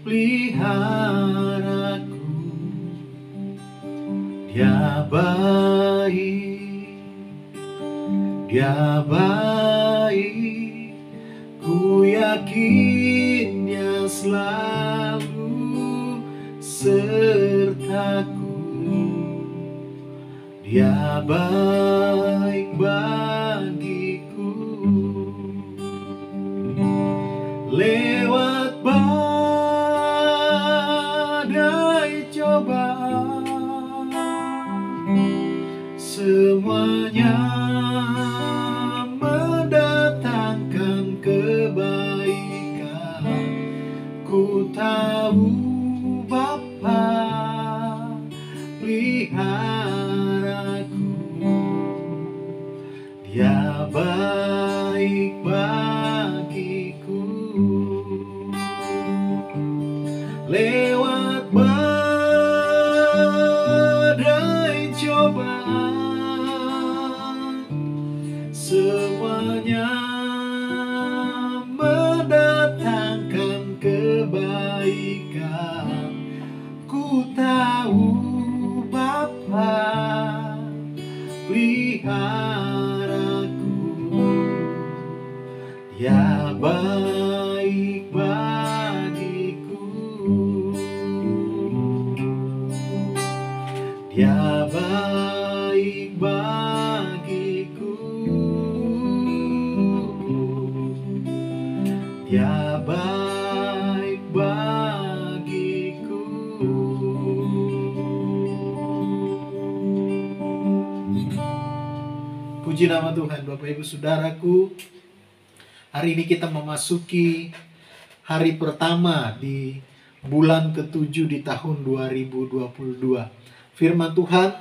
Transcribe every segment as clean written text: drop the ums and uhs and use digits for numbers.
peliharaku. Dia baik, Dia baik, ku yakin Dia selalu sertaku. Dia baik bagiku. Lewat badai cobaan, semuanya mendatangkan kebaikan. Ku tahu Bapa peliharaku. Dia baik bagiku. Lewat badai cobaan, semuanya mendatangkan kebaikan. Ku tahu Bapa peliharaku. Dia baik bagiku. Dia baik bagiku. Dia baik bagiku. Puji nama Tuhan. Bapak Ibu Saudaraku, hari ini kita memasuki hari pertama di bulan ke-7 di tahun 2022. Firman Tuhan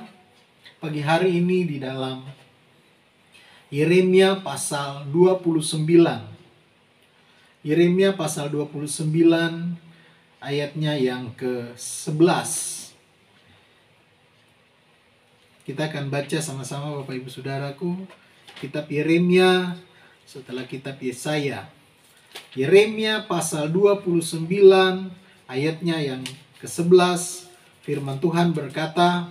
pagi hari ini di dalam Yeremia pasal 29. Yeremia pasal 29 ayatnya yang ke-11. Kita akan baca sama-sama Bapak Ibu Saudaraku, kitab Yeremia setelah kitab Yesaya. Yeremia pasal 29 ayatnya yang ke-11, firman Tuhan berkata,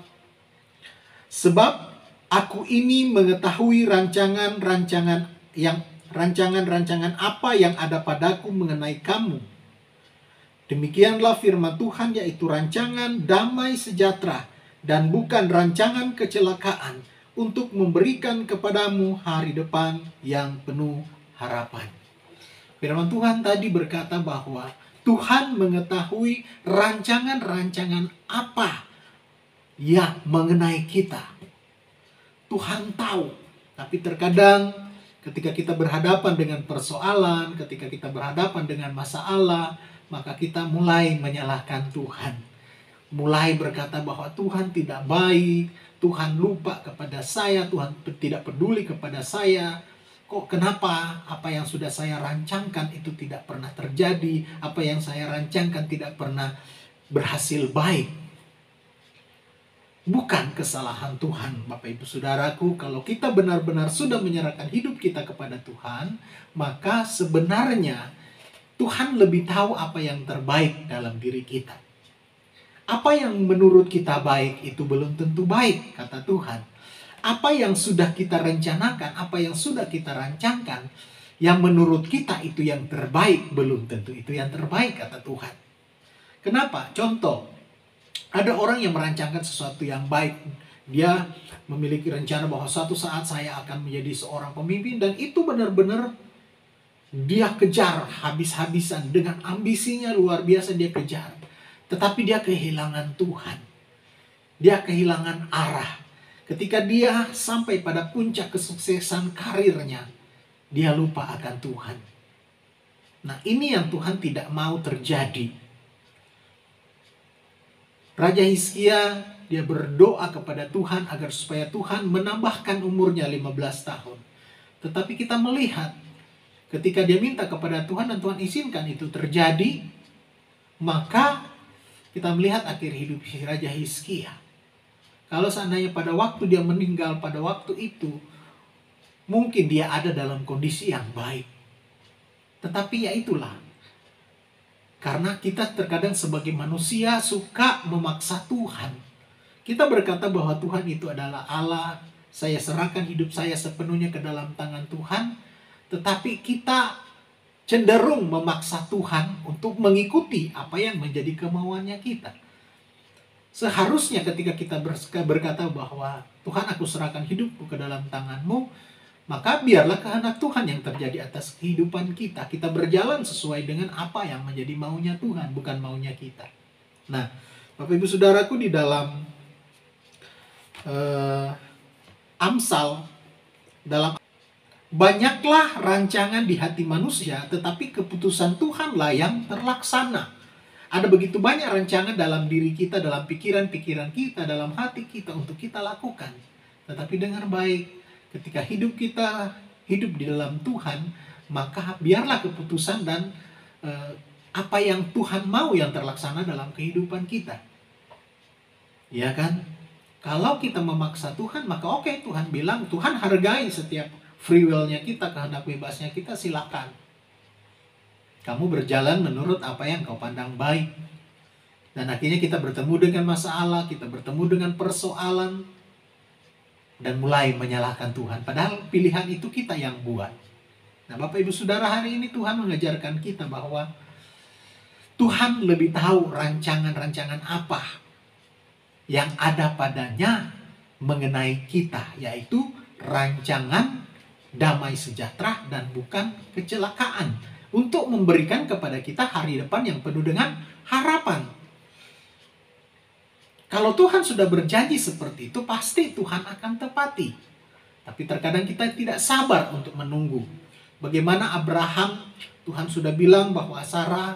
"Sebab aku ini mengetahui rancangan-rancangan apa yang ada padaku mengenai kamu. Demikianlah firman Tuhan, yaitu rancangan damai sejahtera dan bukan rancangan kecelakaan, untuk memberikan kepadamu hari depan yang penuh harapan." Firman Tuhan tadi berkata bahwa Tuhan mengetahui rancangan-rancangan apa yang mengenai kita. Tuhan tahu, tapi terkadang ketika kita berhadapan dengan persoalan, ketika kita berhadapan dengan masalah, maka kita mulai menyalahkan Tuhan. Mulai berkata bahwa Tuhan tidak baik, Tuhan lupa kepada saya, Tuhan tidak peduli kepada saya. Kok kenapa apa yang sudah saya rancangkan itu tidak pernah terjadi, apa yang saya rancangkan tidak pernah berhasil baik. Bukan kesalahan Tuhan, Bapak Ibu Saudaraku. Kalau kita benar-benar sudah menyerahkan hidup kita kepada Tuhan, maka sebenarnya Tuhan lebih tahu apa yang terbaik dalam diri kita. Apa yang menurut kita baik itu belum tentu baik, kata Tuhan. Apa yang sudah kita rencanakan, apa yang sudah kita rancangkan, yang menurut kita itu yang terbaik, belum tentu itu yang terbaik, kata Tuhan. Kenapa? Contoh, ada orang yang merancangkan sesuatu yang baik. Dia memiliki rencana bahwa suatu saat saya akan menjadi seorang pemimpin, dan itu benar-benar dia kejar habis-habisan. Dengan ambisinya luar biasa dia kejar. Tetapi dia kehilangan Tuhan. Dia kehilangan arah. Ketika dia sampai pada puncak kesuksesan karirnya, dia lupa akan Tuhan. Nah, ini yang Tuhan tidak mau terjadi. Raja Hizkia, dia berdoa kepada Tuhan agar supaya Tuhan menambahkan umurnya 15 tahun. Tetapi kita melihat ketika dia minta kepada Tuhan dan Tuhan izinkan itu terjadi, maka kita melihat akhir hidup Raja Hizkia. Kalau seandainya pada waktu dia meninggal pada waktu itu, mungkin dia ada dalam kondisi yang baik. Tetapi ya itulah, Karena kita terkadang sebagai manusia suka memaksa Tuhan. Kita berkata bahwa Tuhan itu adalah Allah, saya serahkan hidup saya sepenuhnya ke dalam tangan Tuhan, tetapi kita cenderung memaksa Tuhan untuk mengikuti apa yang menjadi kemauannya kita. Seharusnya ketika kita berkata bahwa Tuhan, aku serahkan hidupku ke dalam tangan-Mu, maka biarlah kehendak Tuhan yang terjadi atas kehidupan kita. Kita berjalan sesuai dengan apa yang menjadi maunya Tuhan, bukan maunya kita. Nah, Bapak Ibu Saudaraku, di dalam Amsal, dalam banyaklah rancangan di hati manusia, tetapi keputusan Tuhanlah yang terlaksana. Ada begitu banyak rancangan dalam diri kita, dalam pikiran-pikiran kita, dalam hati kita untuk kita lakukan. Tetapi dengar baik, ketika kita hidup di dalam Tuhan, maka biarlah keputusan dan apa yang Tuhan mau yang terlaksana dalam kehidupan kita. Ya kan? Kalau kita memaksa Tuhan, maka oke, Tuhan bilang, Tuhan hargai setiap free will-nya kita, kehendak bebasnya kita, silakan. Kamu berjalan menurut apa yang kau pandang baik. Dan akhirnya kita bertemu dengan masalah, kita bertemu dengan persoalan, dan mulai menyalahkan Tuhan. Padahal pilihan itu kita yang buat. Nah, Bapak Ibu Saudara, hari ini Tuhan mengajarkan kita bahwa Tuhan lebih tahu rancangan-rancangan apa yang ada padanya mengenai kita, yaitu rancangan damai sejahtera dan bukan kecelakaan, untuk memberikan kepada kita hari depan yang penuh dengan harapan. Kalau Tuhan sudah berjanji seperti itu, pasti Tuhan akan tepati. Tapi terkadang kita tidak sabar untuk menunggu. Bagaimana Abraham, Tuhan sudah bilang bahwa Sarah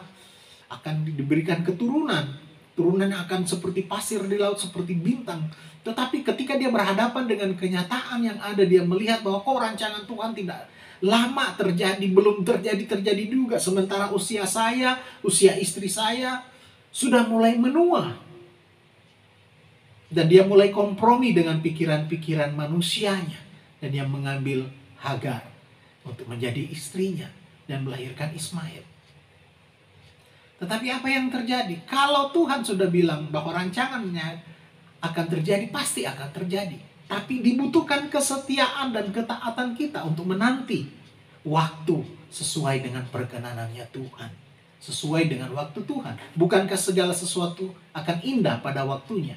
akan diberikan keturunan. Turunannya akan seperti pasir di laut, seperti bintang. Tetapi ketika dia berhadapan dengan kenyataan yang ada, dia melihat bahwa kok rancangan Tuhan tidak lama terjadi, belum terjadi juga. Sementara usia saya, usia istri saya sudah mulai menua. Dan dia mulai kompromi dengan pikiran-pikiran manusianya. Dan dia mengambil Hagar untuk menjadi istrinya dan melahirkan Ismail. Tetapi apa yang terjadi? Kalau Tuhan sudah bilang bahwa rancangannya akan terjadi, pasti akan terjadi. Tapi dibutuhkan kesetiaan dan ketaatan kita untuk menanti waktu sesuai dengan perkenanannya Tuhan. Sesuai dengan waktu Tuhan. Bukankah segala sesuatu akan indah pada waktunya?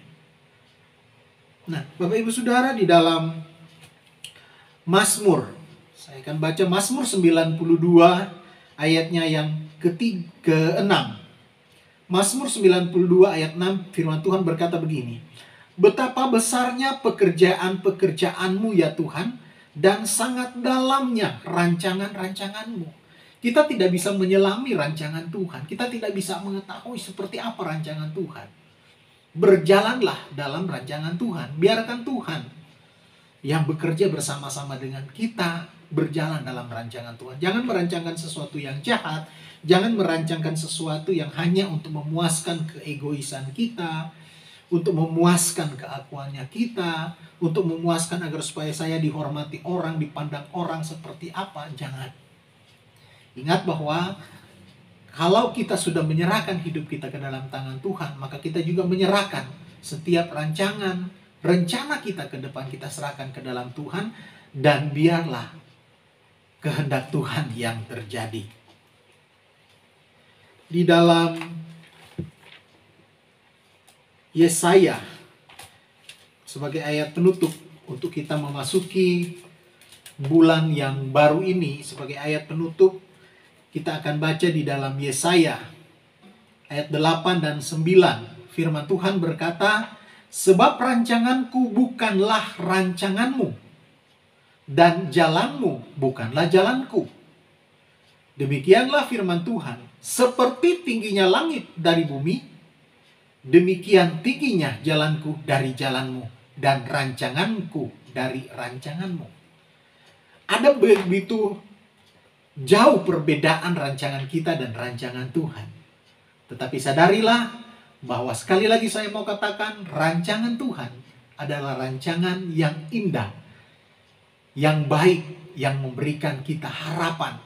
Nah, Bapak Ibu Saudara, di dalam Mazmur, saya akan baca Mazmur 92 ayatnya yang ke-6. Mazmur 92 ayat 6, firman Tuhan berkata begini. Betapa besarnya pekerjaan-pekerjaan-Mu ya Tuhan, dan sangat dalamnya rancangan-rancangan-Mu. Kita tidak bisa menyelami rancangan Tuhan. Kita tidak bisa mengetahui seperti apa rancangan Tuhan. Berjalanlah dalam rancangan Tuhan. Biarkan Tuhan yang bekerja bersama-sama dengan kita berjalan dalam rancangan Tuhan. Jangan merancangkan sesuatu yang jahat. Jangan merancangkan sesuatu yang hanya untuk memuaskan keegoisan kita, untuk memuaskan keakuannya kita, untuk memuaskan agar supaya saya dihormati orang, dipandang orang seperti apa. Jangan. Ingat bahwa kalau kita sudah menyerahkan hidup kita ke dalam tangan Tuhan, maka kita juga menyerahkan setiap rancangan, rencana kita ke depan, kita serahkan ke dalam Tuhan, dan biarlah kehendak Tuhan yang terjadi. Di dalam Yesaya, sebagai ayat penutup untuk kita memasuki bulan yang baru ini, sebagai ayat penutup, kita akan baca di dalam Yesaya ayat 8 dan 9. Firman Tuhan berkata, sebab rancanganku bukanlah rancanganmu, dan jalanmu bukanlah jalanku. Demikianlah firman Tuhan, seperti tingginya langit dari bumi, demikian tingginya jalanku dari jalanmu, dan rancanganku dari rancanganmu. Ada begitu jauh perbedaan rancangan kita dan rancangan Tuhan. Tetapi sadarilah bahwa sekali lagi saya mau katakan, rancangan Tuhan adalah rancangan yang indah, yang baik, yang memberikan kita harapan.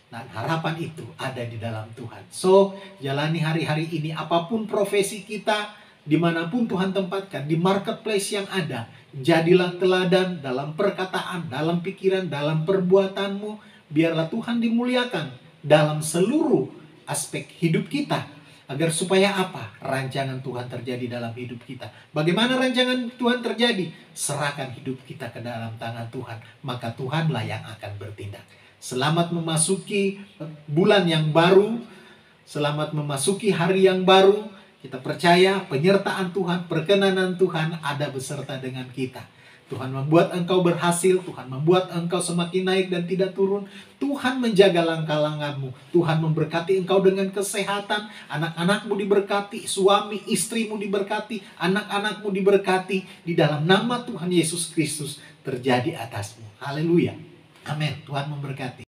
Dan harapan itu ada di dalam Tuhan. So, jalani hari-hari ini apapun profesi kita, dimanapun Tuhan tempatkan, di marketplace yang ada, jadilah teladan dalam perkataan, dalam pikiran, dalam perbuatanmu. Biarlah Tuhan dimuliakan dalam seluruh aspek hidup kita. Agar supaya apa? Rancangan Tuhan terjadi dalam hidup kita. Bagaimana rancangan Tuhan terjadi? Serahkan hidup kita ke dalam tangan Tuhan. Maka Tuhanlah yang akan bertindak. Selamat memasuki bulan yang baru. Selamat memasuki hari yang baru. Kita percaya penyertaan Tuhan, perkenanan Tuhan ada beserta dengan kita. Tuhan membuat engkau berhasil, Tuhan membuat engkau semakin naik dan tidak turun. Tuhan menjaga langkah-langkahmu. Tuhan memberkati engkau dengan kesehatan. Anak-anakmu diberkati, suami istrimu diberkati, anak-anakmu diberkati. Di dalam nama Tuhan Yesus Kristus terjadi atasmu. Haleluya. Amin. Tuhan memberkati.